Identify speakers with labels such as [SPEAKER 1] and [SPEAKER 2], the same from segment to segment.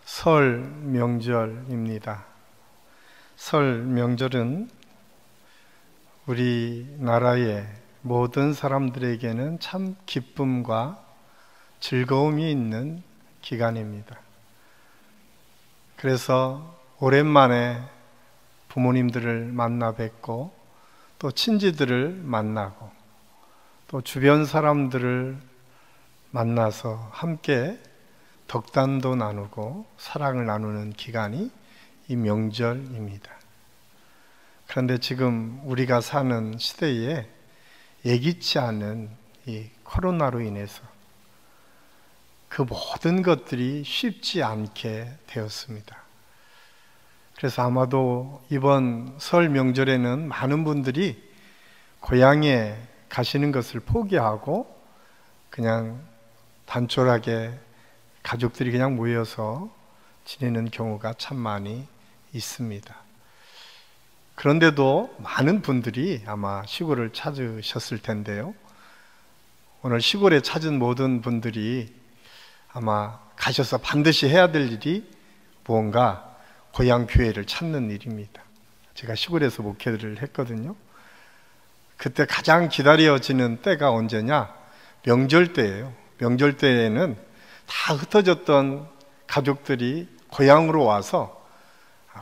[SPEAKER 1] 설 명절입니다. 설 명절은 우리나라의 모든 사람들에게는 참 기쁨과 즐거움이 있는 기간입니다. 그래서 오랜만에 부모님들을 만나 뵙고 또 친지들을 만나고 또 주변 사람들을 만나서 함께 덕담도 나누고 사랑을 나누는 기간이 이 명절입니다. 그런데 지금 우리가 사는 시대에 예기치 않은 이 코로나로 인해서 그 모든 것들이 쉽지 않게 되었습니다. 그래서 아마도 이번 설 명절에는 많은 분들이 고향에 가시는 것을 포기하고 그냥 단촐하게 가족들이 그냥 모여서 지내는 경우가 참 많이 있습니다. 그런데도 많은 분들이 아마 시골을 찾으셨을 텐데요. 오늘 시골에 찾은 모든 분들이 아마 가셔서 반드시 해야 될 일이 무언가 고향 교회를 찾는 일입니다. 제가 시골에서 목회를 했거든요. 그때 가장 기다려지는 때가 언제냐? 명절 때예요. 명절 때에는 다 흩어졌던 가족들이 고향으로 와서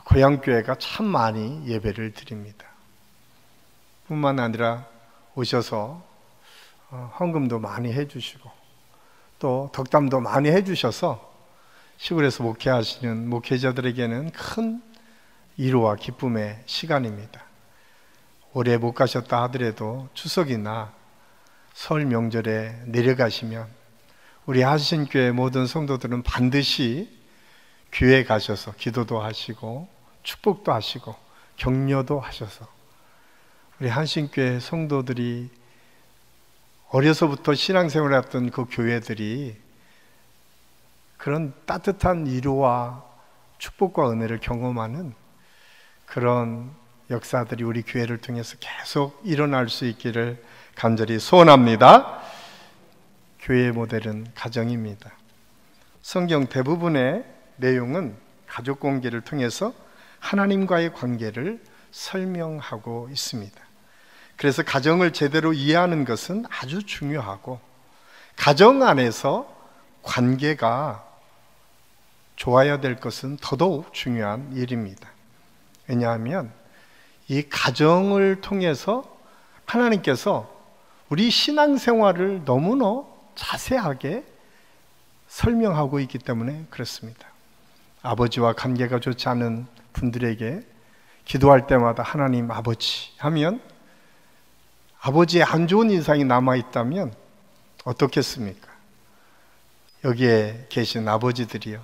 [SPEAKER 1] 고향교회가 참 많이 예배를 드립니다. 뿐만 아니라 오셔서 헌금도 많이 해주시고 또 덕담도 많이 해주셔서 시골에서 목회하시는 목회자들에게는 큰 위로와 기쁨의 시간입니다. 올해 못 가셨다 하더라도 추석이나 설 명절에 내려가시면 우리 하신교회 모든 성도들은 반드시 교회에 가셔서 기도도 하시고 축복도 하시고 격려도 하셔서 우리 한신교회 성도들이 어려서부터 신앙생활을 했던 그 교회들이 그런 따뜻한 위로와 축복과 은혜를 경험하는 그런 역사들이 우리 교회를 통해서 계속 일어날 수 있기를 간절히 소원합니다. 교회의 모델은 가정입니다. 성경 대부분의 내용은 가족 관계를 통해서 하나님과의 관계를 설명하고 있습니다. 그래서 가정을 제대로 이해하는 것은 아주 중요하고 가정 안에서 관계가 좋아야 될 것은 더더욱 중요한 일입니다. 왜냐하면 이 가정을 통해서 하나님께서 우리 신앙생활을 너무나 자세하게 설명하고 있기 때문에 그렇습니다. 아버지와 관계가 좋지 않은 분들에게 기도할 때마다 하나님 아버지 하면 아버지의 안 좋은 인상이 남아있다면 어떻겠습니까? 여기에 계신 아버지들이요,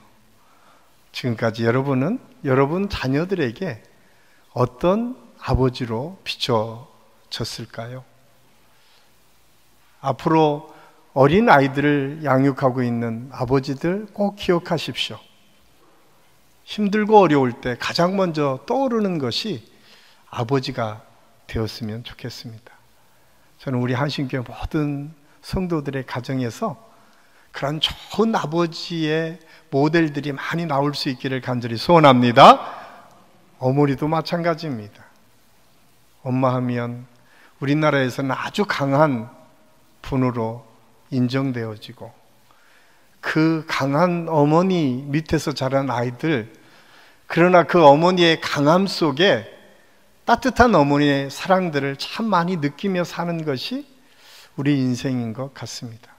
[SPEAKER 1] 지금까지 여러분은 여러분 자녀들에게 어떤 아버지로 비춰졌을까요? 앞으로 어린 아이들을 양육하고 있는 아버지들 꼭 기억하십시오. 힘들고 어려울 때 가장 먼저 떠오르는 것이 아버지가 되었으면 좋겠습니다. 저는 우리 한신교회 모든 성도들의 가정에서 그런 좋은 아버지의 모델들이 많이 나올 수 있기를 간절히 소원합니다. 어머니도 마찬가지입니다. 엄마 하면 우리나라에서는 아주 강한 분으로 인정되어지고 그 강한 어머니 밑에서 자란 아이들, 그러나 그 어머니의 강함 속에 따뜻한 어머니의 사랑들을 참 많이 느끼며 사는 것이 우리 인생인 것 같습니다.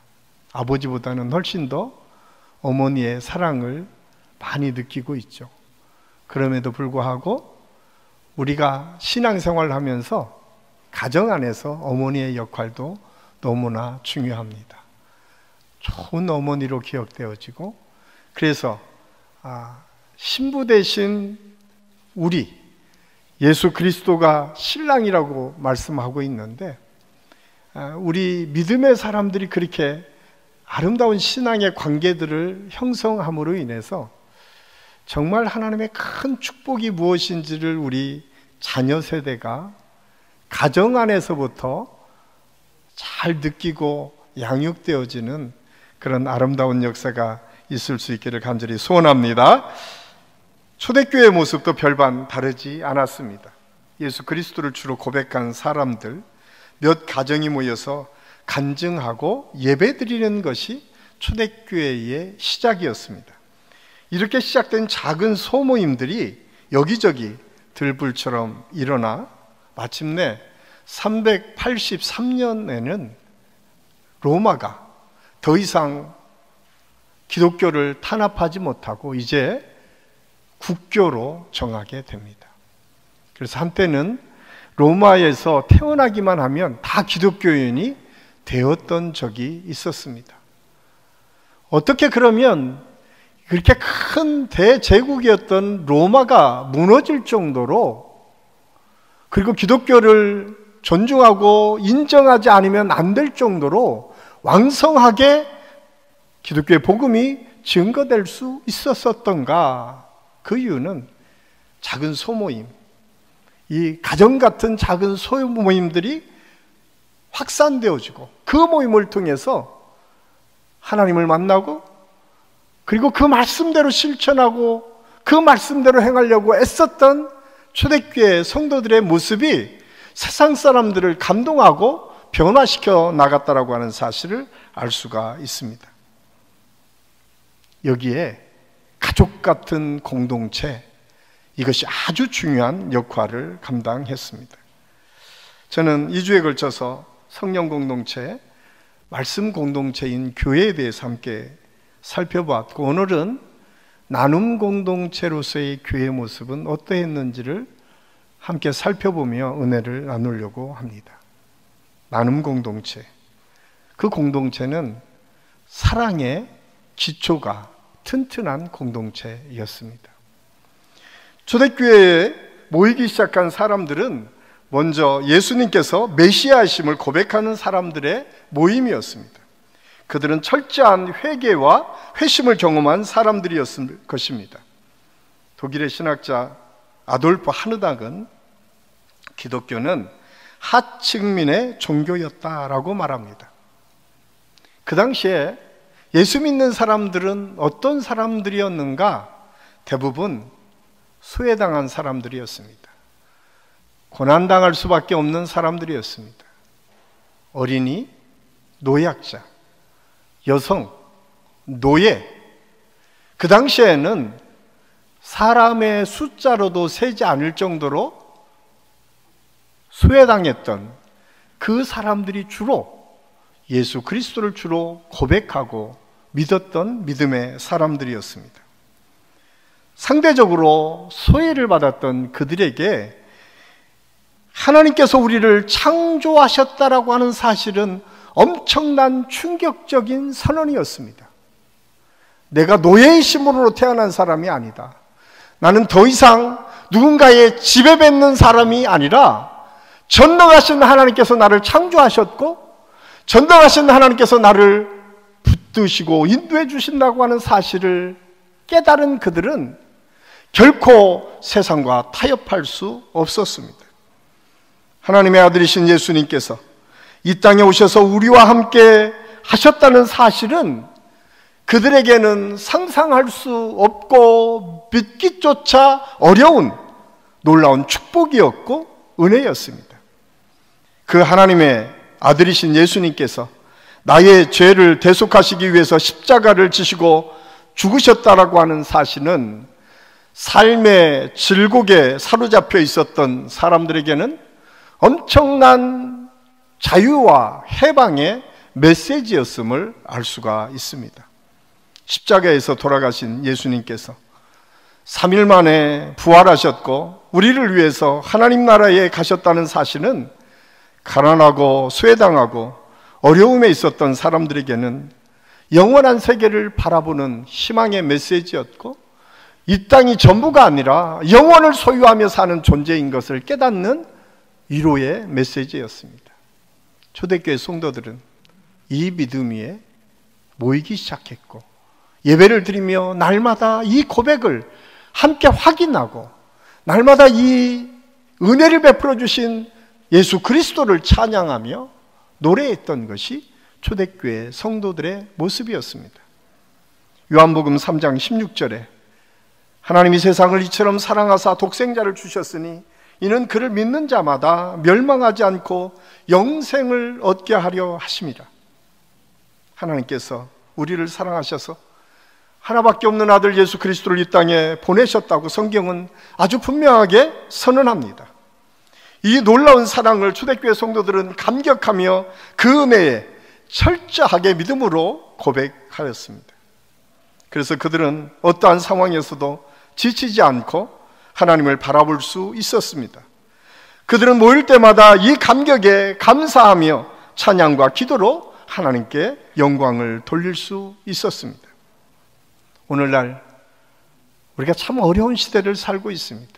[SPEAKER 1] 아버지보다는 훨씬 더 어머니의 사랑을 많이 느끼고 있죠. 그럼에도 불구하고 우리가 신앙생활을 하면서 가정 안에서 어머니의 역할도 너무나 중요합니다. 좋은 어머니로 기억되어지고, 그래서 신부 대신 우리 예수 그리스도가 신랑이라고 말씀하고 있는데, 우리 믿음의 사람들이 그렇게 아름다운 신앙의 관계들을 형성함으로 인해서 정말 하나님의 큰 축복이 무엇인지를 우리 자녀 세대가 가정 안에서부터 잘 느끼고 양육되어지는 그런 아름다운 역사가 있을 수 있기를 간절히 소원합니다. 초대교회의 모습도 별반 다르지 않았습니다. 예수 그리스도를 주로 고백한 사람들 몇 가정이 모여서 간증하고 예배드리는 것이 초대교회의 시작이었습니다. 이렇게 시작된 작은 소모임들이 여기저기 들불처럼 일어나 마침내 383년에는 로마가 더 이상 기독교를 탄압하지 못하고 이제 국교로 정하게 됩니다. 그래서 한때는 로마에서 태어나기만 하면 다 기독교인이 되었던 적이 있었습니다. 어떻게 그러면 그렇게 큰 대제국이었던 로마가 무너질 정도로, 그리고 기독교를 존중하고 인정하지 않으면 안 될 정도로 왕성하게 기독교의 복음이 증거될 수 있었던가? 그 이유는 작은 소모임, 이 가정 같은 작은 소모임들이 확산되어지고 그 모임을 통해서 하나님을 만나고, 그리고 그 말씀대로 실천하고 그 말씀대로 행하려고 애썼던 초대교회 성도들의 모습이 세상 사람들을 감동하고 변화시켜 나갔다라고 하는 사실을 알 수가 있습니다. 여기에 가족 같은 공동체, 이것이 아주 중요한 역할을 감당했습니다. 저는 2주에 걸쳐서 성령 공동체, 말씀 공동체인 교회에 대해서 함께 살펴봤고, 오늘은 나눔 공동체로서의 교회의 모습은 어떠했는지를 함께 살펴보며 은혜를 나누려고 합니다. 나눔 공동체, 그 공동체는 사랑의 기초가 튼튼한 공동체였습니다. 초대교회에 모이기 시작한 사람들은 먼저 예수님께서 메시아이심을 고백하는 사람들의 모임이었습니다. 그들은 철저한 회개와 회심을 경험한 사람들이었을 것입니다. 독일의 신학자 아돌프 하느닥은 기독교는 하층민의 종교였다라고 말합니다. 그 당시에 예수 믿는 사람들은 어떤 사람들이었는가? 대부분 소외당한 사람들이었습니다. 고난당할 수밖에 없는 사람들이었습니다. 어린이, 노약자, 여성, 노예, 그 당시에는 사람의 숫자로도 세지 않을 정도로 소외당했던 그 사람들이 주로 예수 그리스도를 주로 고백하고 믿었던 믿음의 사람들이었습니다. 상대적으로 소외를 받았던 그들에게 하나님께서 우리를 창조하셨다라고 하는 사실은 엄청난 충격적인 선언이었습니다. 내가 노예의 심으로 태어난 사람이 아니다. 나는 더 이상 누군가의 지배받는 사람이 아니라 전능하신 하나님께서 나를 창조하셨고 전능하신 하나님께서 나를 붙드시고 인도해 주신다고 하는 사실을 깨달은 그들은 결코 세상과 타협할 수 없었습니다. 하나님의 아들이신 예수님께서 이 땅에 오셔서 우리와 함께 하셨다는 사실은 그들에게는 상상할 수 없고 믿기조차 어려운 놀라운 축복이었고 은혜였습니다. 그 하나님의 아들이신 예수님께서 나의 죄를 대속하시기 위해서 십자가를 지시고 죽으셨다라고 하는 사실은 삶의 질곡에 사로잡혀 있었던 사람들에게는 엄청난 자유와 해방의 메시지였음을 알 수가 있습니다. 십자가에서 돌아가신 예수님께서 3일 만에 부활하셨고 우리를 위해서 하나님 나라에 가셨다는 사실은 가난하고 소외당하고 어려움에 있었던 사람들에게는 영원한 세계를 바라보는 희망의 메시지였고, 이 땅이 전부가 아니라 영원을 소유하며 사는 존재인 것을 깨닫는 위로의 메시지였습니다. 초대교회 성도들은 이 믿음 위에 모이기 시작했고 예배를 드리며 날마다 이 고백을 함께 확인하고 날마다 이 은혜를 베풀어 주신 예수 그리스도를 찬양하며 노래했던 것이 초대교회 성도들의 모습이었습니다. 요한복음 3장 16절에 하나님이 세상을 이처럼 사랑하사 독생자를 주셨으니 이는 그를 믿는 자마다 멸망하지 않고 영생을 얻게 하려 하심이라. 하나님께서 우리를 사랑하셔서 하나밖에 없는 아들 예수 그리스도를 이 땅에 보내셨다고 성경은 아주 분명하게 선언합니다. 이 놀라운 사랑을 초대교회 성도들은 감격하며 그 은혜에 철저하게 믿음으로 고백하였습니다. 그래서 그들은 어떠한 상황에서도 지치지 않고 하나님을 바라볼 수 있었습니다. 그들은 모일 때마다 이 감격에 감사하며 찬양과 기도로 하나님께 영광을 돌릴 수 있었습니다. 오늘날 우리가 참 어려운 시대를 살고 있습니다.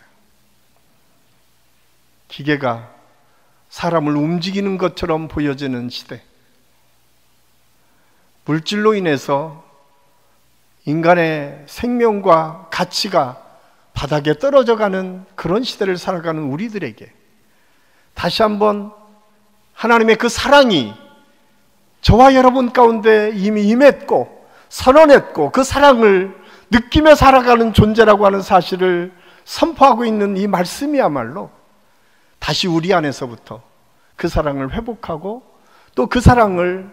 [SPEAKER 1] 기계가 사람을 움직이는 것처럼 보여지는 시대, 물질로 인해서 인간의 생명과 가치가 바닥에 떨어져가는 그런 시대를 살아가는 우리들에게 다시 한번 하나님의 그 사랑이 저와 여러분 가운데 이미 임했고 선언했고 그 사랑을 느끼며 살아가는 존재라고 하는 사실을 선포하고 있는 이 말씀이야말로 다시 우리 안에서부터 그 사랑을 회복하고 또 그 사랑을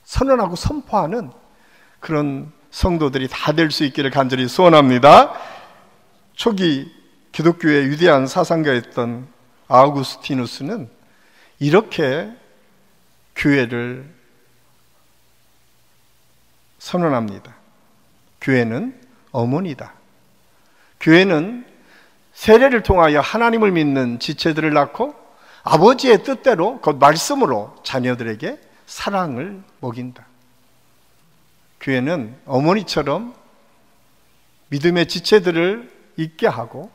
[SPEAKER 1] 선언하고 선포하는 그런 성도들이 다 될 수 있기를 간절히 소원합니다. 초기 기독교의 위대한 사상가였던 아우구스티누스는 이렇게 교회를 선언합니다. 교회는 어머니다. 교회는 세례를 통하여 하나님을 믿는 지체들을 낳고 아버지의 뜻대로 곧 말씀으로 자녀들에게 사랑을 먹인다. 교회는 어머니처럼 믿음의 지체들을 있게 하고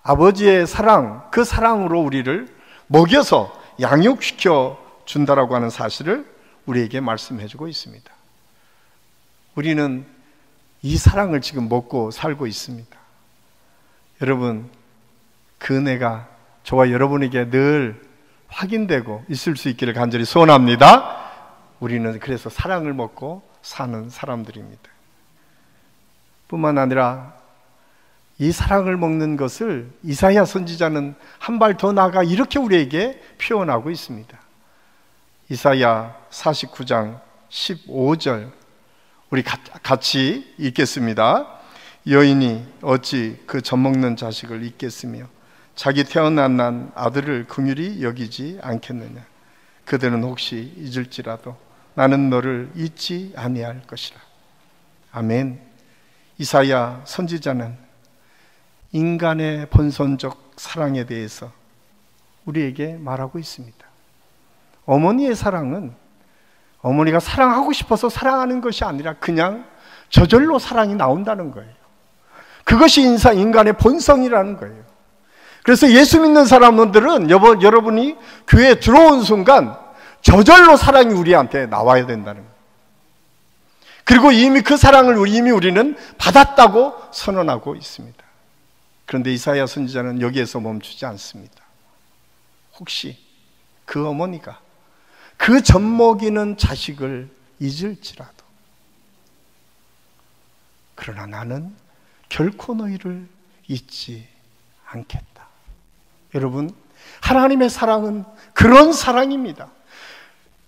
[SPEAKER 1] 아버지의 사랑, 그 사랑으로 우리를 먹여서 양육시켜 준다라고 하는 사실을 우리에게 말씀해 주고 있습니다. 우리는 이 사랑을 지금 먹고 살고 있습니다. 여러분, 그 은혜가 저와 여러분에게 늘 확인되고 있을 수 있기를 간절히 소원합니다. 우리는 그래서 사랑을 먹고 사는 사람들입니다. 뿐만 아니라 이 사랑을 먹는 것을 이사야 선지자는 한 발 더 나아가 이렇게 우리에게 표현하고 있습니다. 이사야 49장 15절 우리 같이 읽겠습니다. 여인이 어찌 그 젖먹는 자식을 잊겠으며 자기 태어난 난 아들을 긍휼히 여기지 않겠느냐. 그들은 혹시 잊을지라도 나는 너를 잊지 아니할 것이라. 아멘. 이사야 선지자는 인간의 본선적 사랑에 대해서 우리에게 말하고 있습니다. 어머니의 사랑은 어머니가 사랑하고 싶어서 사랑하는 것이 아니라 그냥 저절로 사랑이 나온다는 거예요. 그것이 인간의 본성이라는 거예요. 그래서 예수 믿는 사람들은 여러분이 교회에 들어온 순간 저절로 사랑이 우리한테 나와야 된다는 거예요. 그리고 이미 그 사랑을 우리는 받았다고 선언하고 있습니다. 그런데 이사야 선지자는 여기에서 멈추지 않습니다. 혹시 그 어머니가 그 젖먹이는 자식을 잊을지라도 그러나 나는 결코 너희를 잊지 않겠다. 여러분, 하나님의 사랑은 그런 사랑입니다.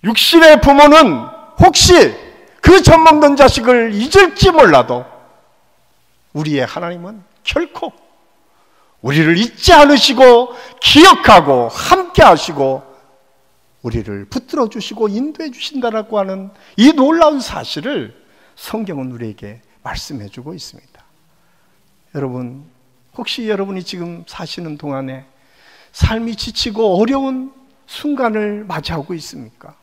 [SPEAKER 1] 육신의 부모는 혹시 그 젖먹는 자식을 잊을지 몰라도 우리의 하나님은 결코 우리를 잊지 않으시고 기억하고 함께 하시고 우리를 붙들어 주시고 인도해 주신다라고 하는 이 놀라운 사실을 성경은 우리에게 말씀해 주고 있습니다. 여러분, 혹시 여러분이 지금 사시는 동안에 삶이 지치고 어려운 순간을 맞이하고 있습니까?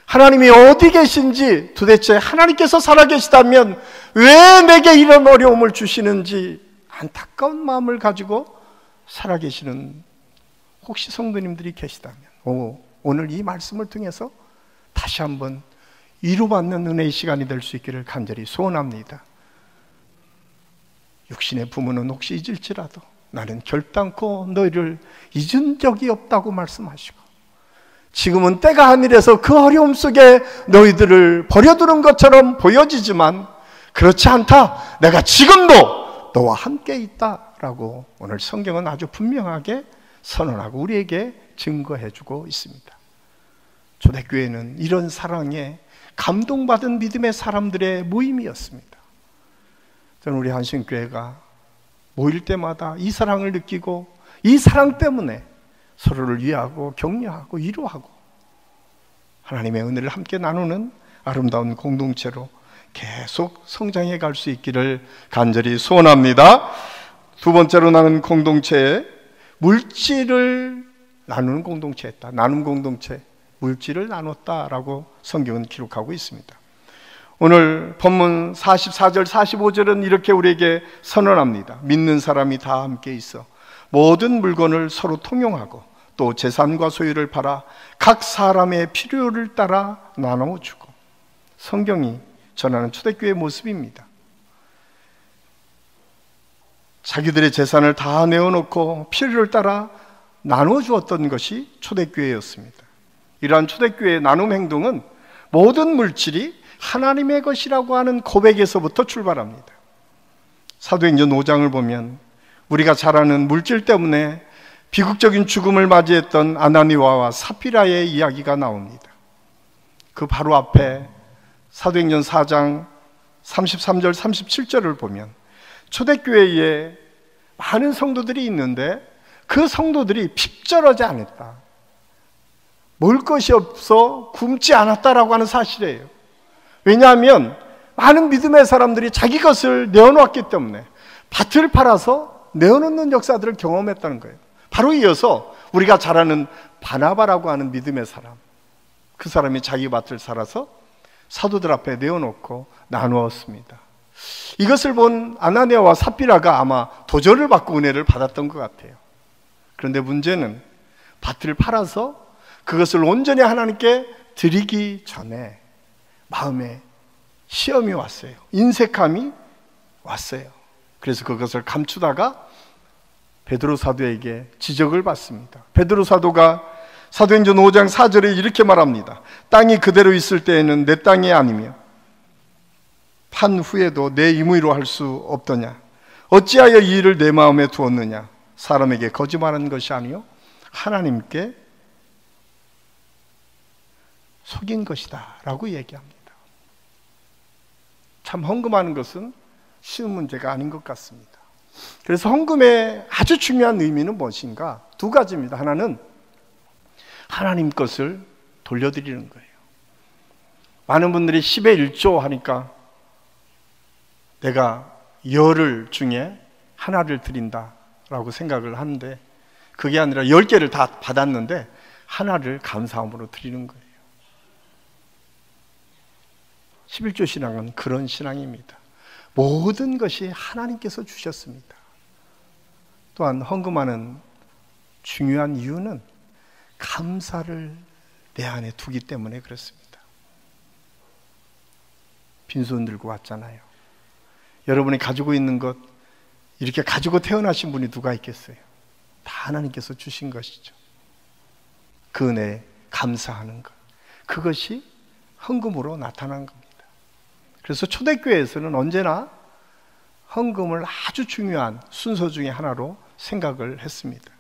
[SPEAKER 1] 하나님이 어디 계신지, 도대체 하나님께서 살아계시다면 왜 내게 이런 어려움을 주시는지 안타까운 마음을 가지고 살아계시는 혹시 성도님들이 계시다면 오늘 이 말씀을 통해서 다시 한번 위로받는 은혜의 시간이 될 수 있기를 간절히 소원합니다. 육신의 부모는 혹시 잊을지라도 나는 결단코 너희를 잊은 적이 없다고 말씀하시고 지금은 때가 하늘에서 그 어려움 속에 너희들을 버려두는 것처럼 보여지지만 그렇지 않다. 내가 지금도 너와 함께 있다라고 오늘 성경은 아주 분명하게 선언하고 우리에게 증거해주고 있습니다. 초대교회는 이런 사랑에 감동받은 믿음의 사람들의 모임이었습니다. 저는 우리 한신교회가 모일 때마다 이 사랑을 느끼고 이 사랑 때문에 서로를 위하고 격려하고 위로하고 하나님의 은혜를 함께 나누는 아름다운 공동체로 계속 성장해 갈 수 있기를 간절히 소원합니다. 두 번째로 나눈 공동체에 물질을 나누는 공동체였다. 나눔 공동체, 물질을 나눴다라고 성경은 기록하고 있습니다. 오늘 본문 44절 45절은 이렇게 우리에게 선언합니다. 믿는 사람이 다 함께 있어 모든 물건을 서로 통용하고 또 재산과 소유를 팔아 각 사람의 필요를 따라 나눠주고. 성경이 전하는 초대교회의 모습입니다. 자기들의 재산을 다 내어놓고 필요를 따라 나눠주었던 것이 초대교회였습니다. 이러한 초대교회의 나눔 행동은 모든 물질이 하나님의 것이라고 하는 고백에서부터 출발합니다. 사도행전 5장을 보면 우리가 잘 아는 물질 때문에 비극적인 죽음을 맞이했던 아나니아와 사피라의 이야기가 나옵니다. 그 바로 앞에 사도행전 4장 33절 37절을 보면 초대교회에 많은 성도들이 있는데 그 성도들이 핍절하지 않았다, 먹을 것이 없어 굶지 않았다라고 하는 사실이에요. 왜냐하면 많은 믿음의 사람들이 자기 것을 내어놓았기 때문에 밭을 팔아서 내어놓는 역사들을 경험했다는 거예요. 바로 이어서 우리가 잘 아는 바나바라고 하는 믿음의 사람, 그 사람이 자기 밭을 살아서 사도들 앞에 내어놓고 나누었습니다. 이것을 본 아나니아와 삽비라가 아마 도전을 받고 은혜를 받았던 것 같아요. 그런데 문제는 밭을 팔아서 그것을 온전히 하나님께 드리기 전에 마음에 시험이 왔어요. 인색함이 왔어요. 그래서 그것을 감추다가 베드로 사도에게 지적을 받습니다. 베드로 사도가 사도행전 5장 4절에 이렇게 말합니다. 땅이 그대로 있을 때에는 내 땅이 아니며 판 후에도 내 임의로 할 수 없더냐. 어찌하여 이 일을 내 마음에 두었느냐. 사람에게 거짓말하는 것이 아니요 하나님께 속인 것이다 라고 얘기합니다. 참 헌금하는 것은 쉬운 문제가 아닌 것 같습니다. 그래서 헌금의 아주 중요한 의미는 무엇인가? 두 가지입니다. 하나는 하나님 것을 돌려드리는 거예요. 많은 분들이 10의 1조 하니까 내가 열흘 중에 하나를 드린다라고 생각을 하는데 그게 아니라 10개를 다 받았는데 하나를 감사함으로 드리는 거예요. 11조 신앙은 그런 신앙입니다. 모든 것이 하나님께서 주셨습니다. 또한 헌금하는 중요한 이유는 감사를 내 안에 두기 때문에 그렇습니다. 빈손 들고 왔잖아요. 여러분이 가지고 있는 것 이렇게 가지고 태어나신 분이 누가 있겠어요? 다 하나님께서 주신 것이죠. 그 은혜에 감사하는 것, 그것이 헌금으로 나타난 겁니다. 그래서 초대교회에서는 언제나 헌금을 아주 중요한 순서 중에 하나로 생각을 했습니다.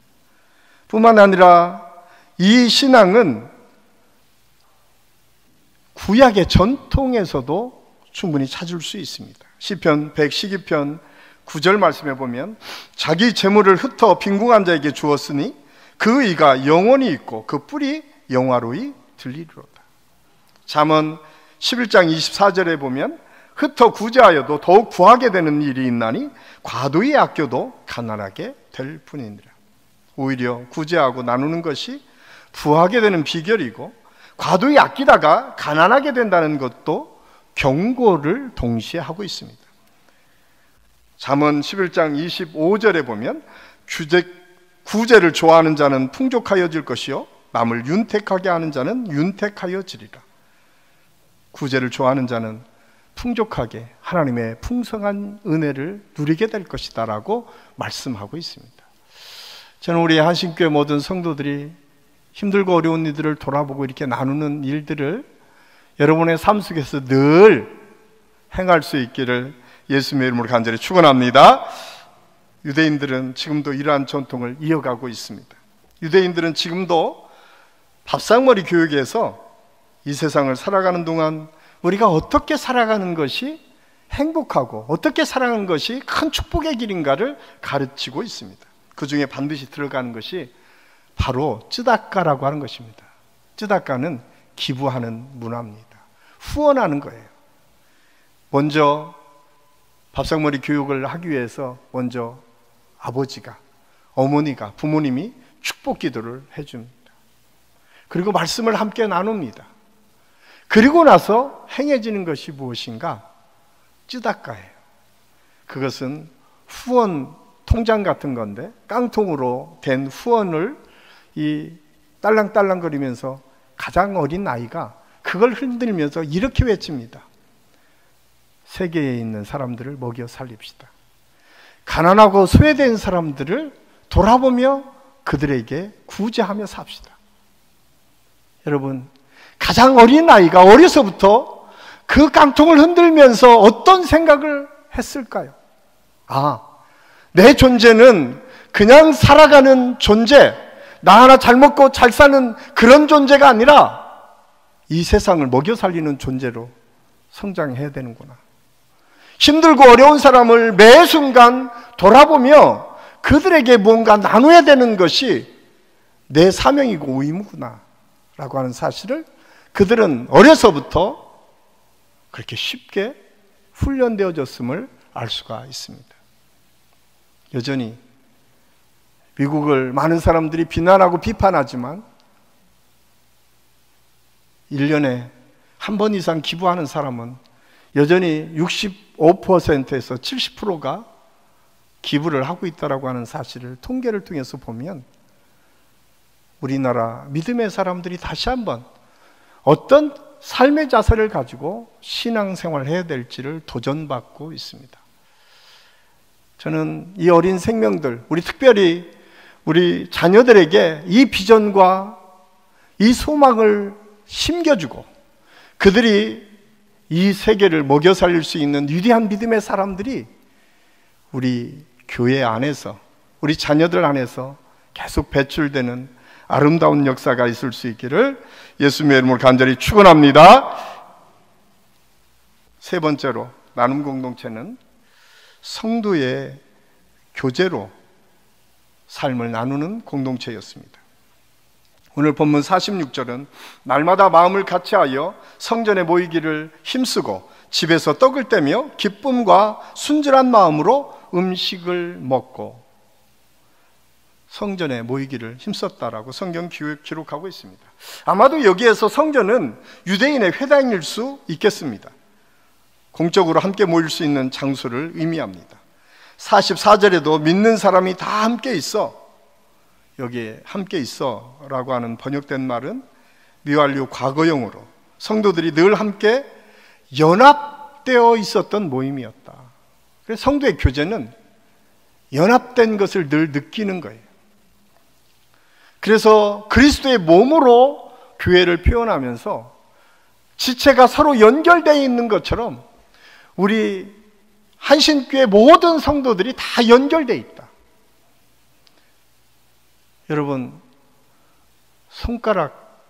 [SPEAKER 1] 뿐만 아니라 이 신앙은 구약의 전통에서도 충분히 찾을 수 있습니다. 시편 112편 9절 말씀에 보면 자기 재물을 흩어 빈궁한 자에게 주었으니 그 의가 영원히 있고 그 뿔이 영화로이 들리리로다. 잠언 11장 24절에 보면 흩어 구제하여도 더욱 구하게 되는 일이 있나니 과도히 아껴도 가난하게 될 뿐이니라. 오히려 구제하고 나누는 것이 부하게 되는 비결이고 과도히 아끼다가 가난하게 된다는 것도 경고를 동시에 하고 있습니다. 잠언 11장 25절에 보면 구제를 좋아하는 자는 풍족하여질 것이요 남을 윤택하게 하는 자는 윤택하여지리라. 구제를 좋아하는 자는 풍족하게 하나님의 풍성한 은혜를 누리게 될 것이다 라고 말씀하고 있습니다. 저는 우리 한신교회 모든 성도들이 힘들고 어려운 일들을 돌아보고 이렇게 나누는 일들을 여러분의 삶 속에서 늘 행할 수 있기를 예수님의 이름으로 간절히 축원합니다. 유대인들은 지금도 이러한 전통을 이어가고 있습니다. 유대인들은 지금도 밥상머리 교육에서 이 세상을 살아가는 동안 우리가 어떻게 살아가는 것이 행복하고 어떻게 살아가는 것이 큰 축복의 길인가를 가르치고 있습니다. 그 중에 반드시 들어가는 것이 바로 쯔다까라고 하는 것입니다. 쯔다까는 기부하는 문화입니다. 후원하는 거예요. 먼저 밥상머리 교육을 하기 위해서 먼저 아버지가, 어머니가, 부모님이 축복 기도를 해줍니다. 그리고 말씀을 함께 나눕니다. 그리고 나서 행해지는 것이 무엇인가? 쯔다까예요. 그것은 후원 통장 같은 건데 깡통으로 된 후원을 이 딸랑딸랑거리면서 가장 어린 아이가 그걸 흔들면서 이렇게 외칩니다. 세계에 있는 사람들을 먹여 살립시다. 가난하고 소외된 사람들을 돌아보며 그들에게 구제하며 삽시다. 여러분, 가장 어린 아이가 어려서부터 그 깡통을 흔들면서 어떤 생각을 했을까요? 내 존재는 그냥 살아가는 존재, 나 하나 잘 먹고 잘 사는 그런 존재가 아니라 이 세상을 먹여 살리는 존재로 성장해야 되는구나. 힘들고 어려운 사람을 매 순간 돌아보며 그들에게 뭔가 나눠야 되는 것이 내 사명이고 의무구나 라고 하는 사실을 그들은 어려서부터 그렇게 쉽게 훈련되어졌음을 알 수가 있습니다. 여전히 미국을 많은 사람들이 비난하고 비판하지만 1년에 한 번 이상 기부하는 사람은 여전히 65%에서 70%가 기부를 하고 있다고 하는 사실을 통계를 통해서 보면 우리나라 믿음의 사람들이 다시 한번 어떤 삶의 자세를 가지고 신앙생활을 해야 될지를 도전받고 있습니다. 저는 이 어린 생명들, 특별히 우리 자녀들에게 이 비전과 이 소망을 심겨주고 그들이 이 세계를 먹여 살릴 수 있는 위대한 믿음의 사람들이 우리 교회 안에서, 우리 자녀들 안에서 계속 배출되는 아름다운 역사가 있을 수 있기를 예수님의 이름으로 간절히 축원합니다. 세 번째로 나눔 공동체는 성도의 교제로 삶을 나누는 공동체였습니다. 오늘 본문 46절은 날마다 마음을 같이하여 성전에 모이기를 힘쓰고 집에서 떡을 떼며 기쁨과 순전한 마음으로 음식을 먹고 성전에 모이기를 힘썼다라고 성경 기록하고 있습니다. 아마도 여기에서 성전은 유대인의 회당일 수 있겠습니다. 공적으로 함께 모일 수 있는 장소를 의미합니다. 44절에도 믿는 사람이 다 함께 있어, 여기에 함께 있어 라고 하는 번역된 말은 미완료 과거형으로 성도들이 늘 함께 연합되어 있었던 모임이었다. 그래서 성도의 교제는 연합된 것을 늘 느끼는 거예요. 그래서 그리스도의 몸으로 교회를 표현하면서 지체가 서로 연결되어 있는 것처럼 우리 한신교회 모든 성도들이 다 연결되어 있다. 여러분, 손가락,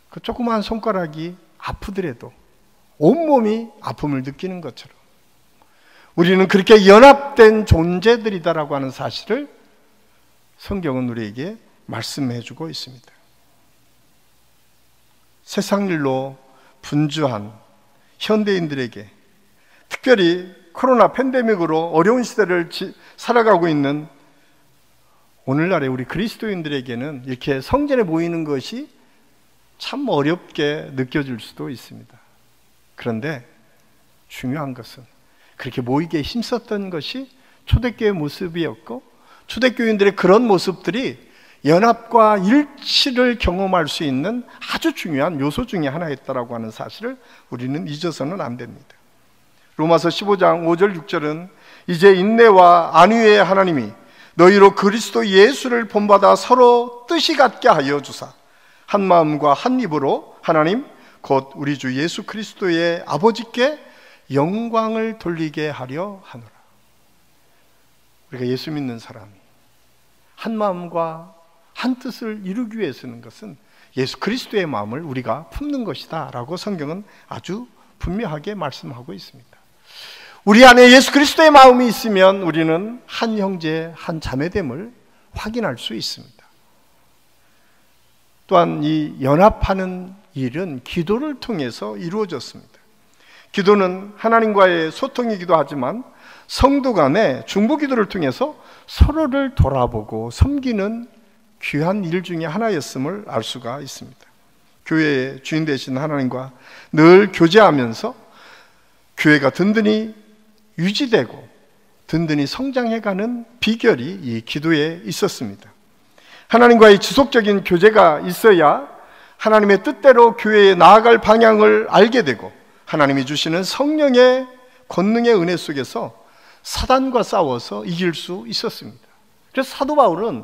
[SPEAKER 1] 그 조그마한 손가락이 아프더라도 온몸이 아픔을 느끼는 것처럼 우리는 그렇게 연합된 존재들이다라고 하는 사실을 성경은 우리에게 말씀해 주고 있습니다. 세상 일로 분주한 현대인들에게, 특별히 코로나 팬데믹으로 어려운 시대를 살아가고 있는 오늘날의 우리 그리스도인들에게는 이렇게 성전에 모이는 것이 참 어렵게 느껴질 수도 있습니다. 그런데 중요한 것은 그렇게 모이기에 힘썼던 것이 초대교회의 모습이었고, 초대교인들의 그런 모습들이 연합과 일치를 경험할 수 있는 아주 중요한 요소 중에 하나였다라고 하는 사실을 우리는 잊어서는 안 됩니다. 로마서 15장 5절 6절은 이제 인내와 안위의 하나님이 너희로 그리스도 예수를 본받아 서로 뜻이 같게 하여 주사 한 마음과 한 입으로 하나님 곧 우리 주 예수 그리스도의 아버지께 영광을 돌리게 하려 하노라. 우리가 예수 믿는 사람이 한 마음과 한 뜻을 이루기 위해서는 것은 예수 그리스도의 마음을 우리가 품는 것이다 라고 성경은 아주 분명하게 말씀하고 있습니다. 우리 안에 예수 그리스도의 마음이 있으면 우리는 한 형제 한 자매됨을 확인할 수 있습니다. 또한 이 연합하는 일은 기도를 통해서 이루어졌습니다. 기도는 하나님과의 소통이기도 하지만 성도 간의 중보기도를 통해서 서로를 돌아보고 섬기는 귀한 일 중에 하나였음을 알 수가 있습니다. 교회의 주인 되신 하나님과 늘 교제하면서 교회가 든든히 유지되고 든든히 성장해가는 비결이 이 기도에 있었습니다. 하나님과의 지속적인 교제가 있어야 하나님의 뜻대로 교회에 나아갈 방향을 알게 되고 하나님이 주시는 성령의 권능의 은혜 속에서 사단과 싸워서 이길 수 있었습니다. 그래서 사도 바울은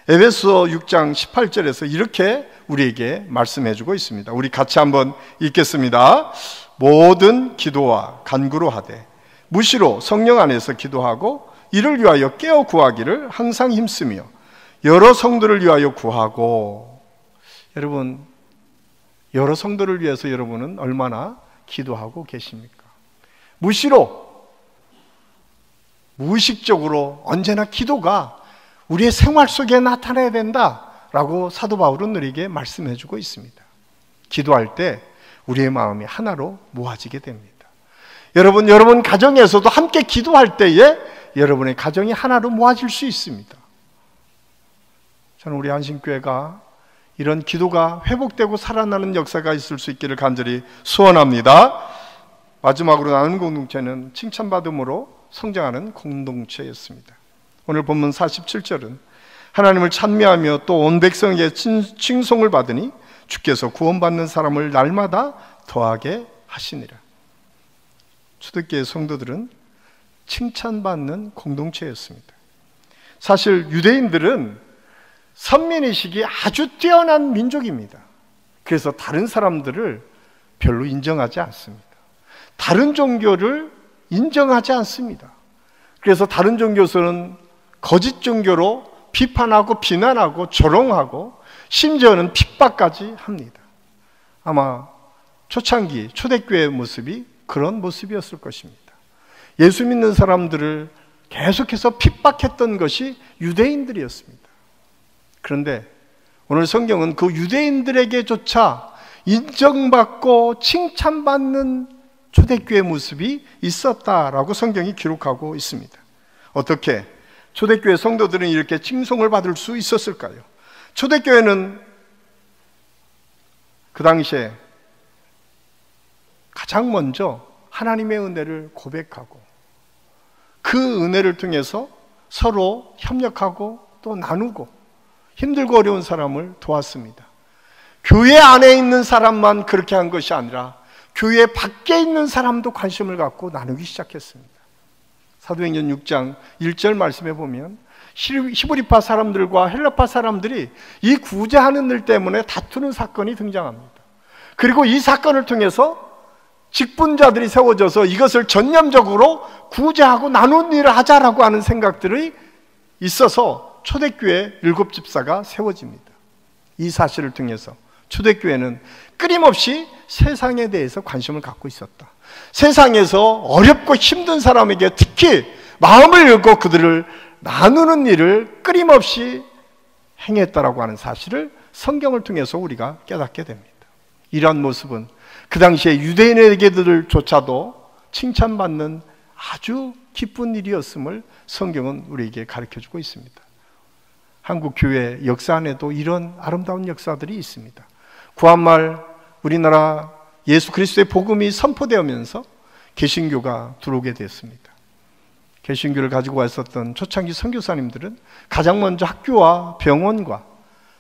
[SPEAKER 1] 에베소 6장 18절에서 이렇게 우리에게 말씀해 주고 있습니다. 우리 같이 한번 읽겠습니다. 모든 기도와 간구로 하되 무시로 성령 안에서 기도하고 이를 위하여 깨어 구하기를 항상 힘쓰며 여러 성도를 위하여 구하고. 여러분, 여러 성도를 위해서 여러분은 얼마나 기도하고 계십니까? 무시로, 무의식적으로 언제나 기도가 우리의 생활 속에 나타나야 된다라고 사도 바울은 우리에게 말씀해 주고 있습니다. 기도할 때 우리의 마음이 하나로 모아지게 됩니다. 여러분 가정에서도 함께 기도할 때에 여러분의 가정이 하나로 모아질 수 있습니다. 저는 우리 안심교회가 이런 기도가 회복되고 살아나는 역사가 있을 수 있기를 간절히 소원합니다. 마지막으로 나눈 공동체는 칭찬받음으로 성장하는 공동체였습니다. 오늘 본문 47절은 하나님을 찬미하며 또 온 백성에게 칭송을 받으니 주께서 구원받는 사람을 날마다 더하게 하시니라. 초대교회 성도들은 칭찬받는 공동체였습니다. 사실 유대인들은 선민의식이 아주 뛰어난 민족입니다. 그래서 다른 사람들을 별로 인정하지 않습니다. 다른 종교를 인정하지 않습니다. 그래서 다른 종교에서는 거짓 종교로 비판하고 비난하고 조롱하고 심지어는 핍박까지 합니다. 아마 초창기 초대교회의 모습이 그런 모습이었을 것입니다. 예수 믿는 사람들을 계속해서 핍박했던 것이 유대인들이었습니다. 그런데 오늘 성경은 그 유대인들에게조차 인정받고 칭찬받는 초대교회의 모습이 있었다라고 성경이 기록하고 있습니다. 어떻게 초대교회 성도들은 이렇게 칭송을 받을 수 있었을까요? 초대교회는 그 당시에 가장 먼저 하나님의 은혜를 고백하고 그 은혜를 통해서 서로 협력하고 또 나누고 힘들고 어려운 사람을 도왔습니다. 교회 안에 있는 사람만 그렇게 한 것이 아니라 교회 밖에 있는 사람도 관심을 갖고 나누기 시작했습니다. 사도행전 6장 1절 말씀해 보면 히브리파 사람들과 헬라파 사람들이 이 구제하는 일 때문에 다투는 사건이 등장합니다. 그리고 이 사건을 통해서 직분자들이 세워져서 이것을 전념적으로 구제하고 나누는 일을 하자라고 하는 생각들이 있어서 초대교회 7집사가 세워집니다. 이 사실을 통해서 초대교회는 끊임없이 세상에 대해서 관심을 갖고 있었다. 세상에서 어렵고 힘든 사람에게 특히 마음을 열고 그들을 나누는 일을 끊임없이 행했다라고 하는 사실을 성경을 통해서 우리가 깨닫게 됩니다. 이러한 모습은 그 당시에 유대인에게들조차도 칭찬받는 아주 기쁜 일이었음을 성경은 우리에게 가르쳐주고 있습니다. 한국 교회 역사 안에도 이런 아름다운 역사들이 있습니다. 구한말 우리나라 예수 그리스도의 복음이 선포되면서 개신교가 들어오게 됐습니다. 개신교를 가지고 왔었던 초창기 선교사님들은 가장 먼저 학교와 병원과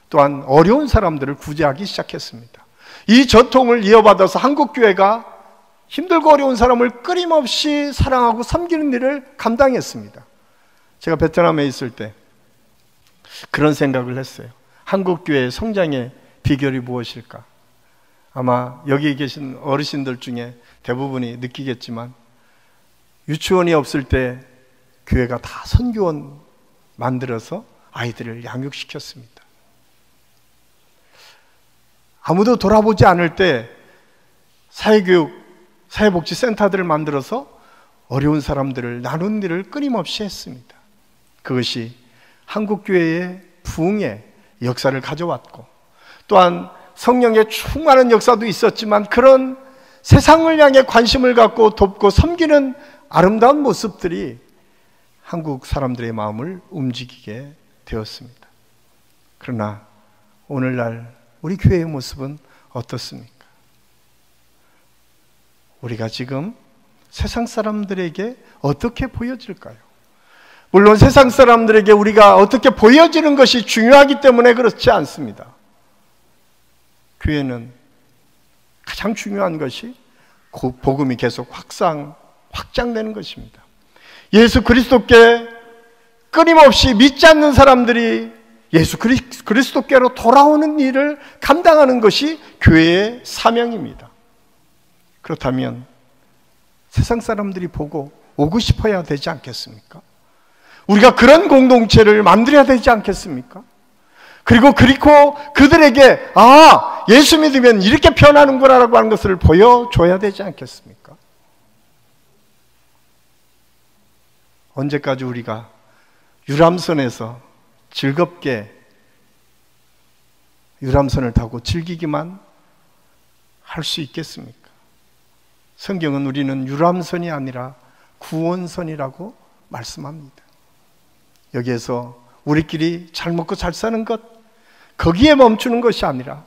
[SPEAKER 1] 또한 어려운 사람들을 구제하기 시작했습니다. 이 전통을 이어받아서 한국교회가 힘들고 어려운 사람을 끊임없이 사랑하고 섬기는 일을 감당했습니다. 제가 베트남에 있을 때 그런 생각을 했어요. 한국교회의 성장의 비결이 무엇일까? 아마 여기 계신 어르신들 중에 대부분이 느끼겠지만 유치원이 없을 때 교회가 다 선교원 만들어서 아이들을 양육시켰습니다. 아무도 돌아보지 않을 때 사회교육, 사회복지센터들을 만들어서 어려운 사람들을 나눈 일을 끊임없이 했습니다. 그것이 한국교회의 부흥의 역사를 가져왔고, 또한 성령의 충만한 역사도 있었지만 그런 세상을 향해 관심을 갖고 돕고 섬기는 아름다운 모습들이 한국 사람들의 마음을 움직이게 되었습니다. 그러나 오늘날 우리 교회의 모습은 어떻습니까? 우리가 지금 세상 사람들에게 어떻게 보여질까요? 물론 세상 사람들에게 우리가 어떻게 보여지는 것이 중요하기 때문에 그렇지 않습니다. 교회는 가장 중요한 것이 복음이 계속 확장되는 것입니다. 예수 그리스도께 끊임없이 믿지 않는 사람들이 예수 그리스도께로 돌아오는 일을 감당하는 것이 교회의 사명입니다. 그렇다면 세상 사람들이 보고 오고 싶어야 되지 않겠습니까? 우리가 그런 공동체를 만들어야 되지 않겠습니까? 그리고 그들에게 예수 믿으면 이렇게 변하는구나라고 하는 것을 보여줘야 되지 않겠습니까? 언제까지 우리가 유람선에서 즐겁게 유람선을 타고 즐기기만 할 수 있겠습니까? 성경은 우리는 유람선이 아니라 구원선이라고 말씀합니다. 여기에서 우리끼리 잘 먹고 잘 사는 것, 거기에 멈추는 것이 아니라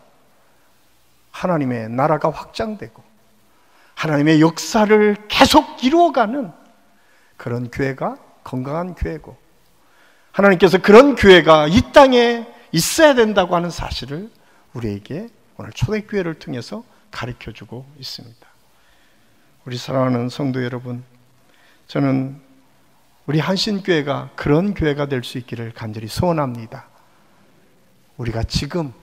[SPEAKER 1] 하나님의 나라가 확장되고 하나님의 역사를 계속 이루어가는 그런 교회가 건강한 교회고, 하나님께서 그런 교회가 이 땅에 있어야 된다고 하는 사실을 우리에게 오늘 초대교회를 통해서 가르쳐주고 있습니다. 우리 사랑하는 성도 여러분, 저는 우리 한신교회가 그런 교회가 될 수 있기를 간절히 소원합니다. 우리가 지금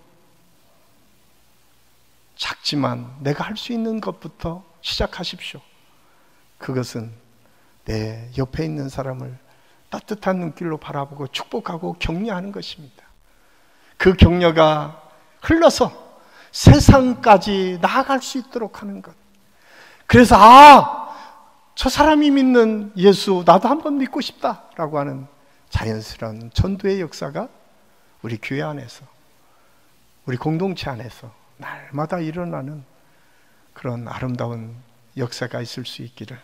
[SPEAKER 1] 작지만 내가 할 수 있는 것부터 시작하십시오. 그것은 내 옆에 있는 사람을 따뜻한 눈길로 바라보고 축복하고 격려하는 것입니다. 그 격려가 흘러서 세상까지 나아갈 수 있도록 하는 것. 그래서 저 사람이 믿는 예수 나도 한번 믿고 싶다라고 하는 자연스러운 전도의 역사가 우리 교회 안에서, 우리 공동체 안에서 날마다 일어나는 그런 아름다운 역사가 있을 수 있기를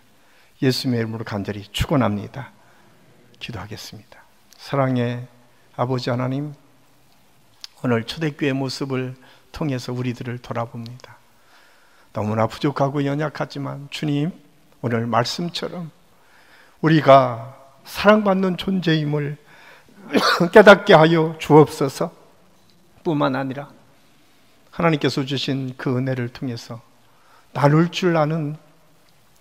[SPEAKER 1] 예수님의 이름으로 간절히 축원합니다. 기도하겠습니다. 사랑의 아버지 하나님, 오늘 초대교회의 모습을 통해서 우리들을 돌아봅니다. 너무나 부족하고 연약하지만 주님, 오늘 말씀처럼 우리가 사랑받는 존재임을 깨닫게 하여 주옵소서. 뿐만 아니라 하나님께서 주신 그 은혜를 통해서 나눌 줄 아는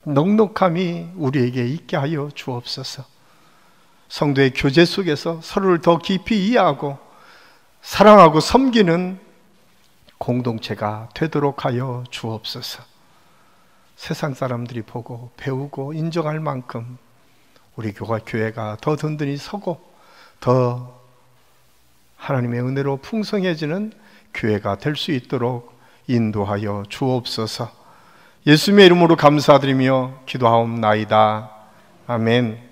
[SPEAKER 1] 넉넉함이 우리에게 있게 하여 주옵소서. 성도의 교제 속에서 서로를 더 깊이 이해하고 사랑하고 섬기는 공동체가 되도록 하여 주옵소서. 세상 사람들이 보고 배우고 인정할 만큼 우리 교회가 더 든든히 서고 더 하나님의 은혜로 풍성해지는 교회가 될 수 있도록 인도하여 주옵소서. 예수님의 이름으로 감사드리며 기도하옵나이다. 아멘.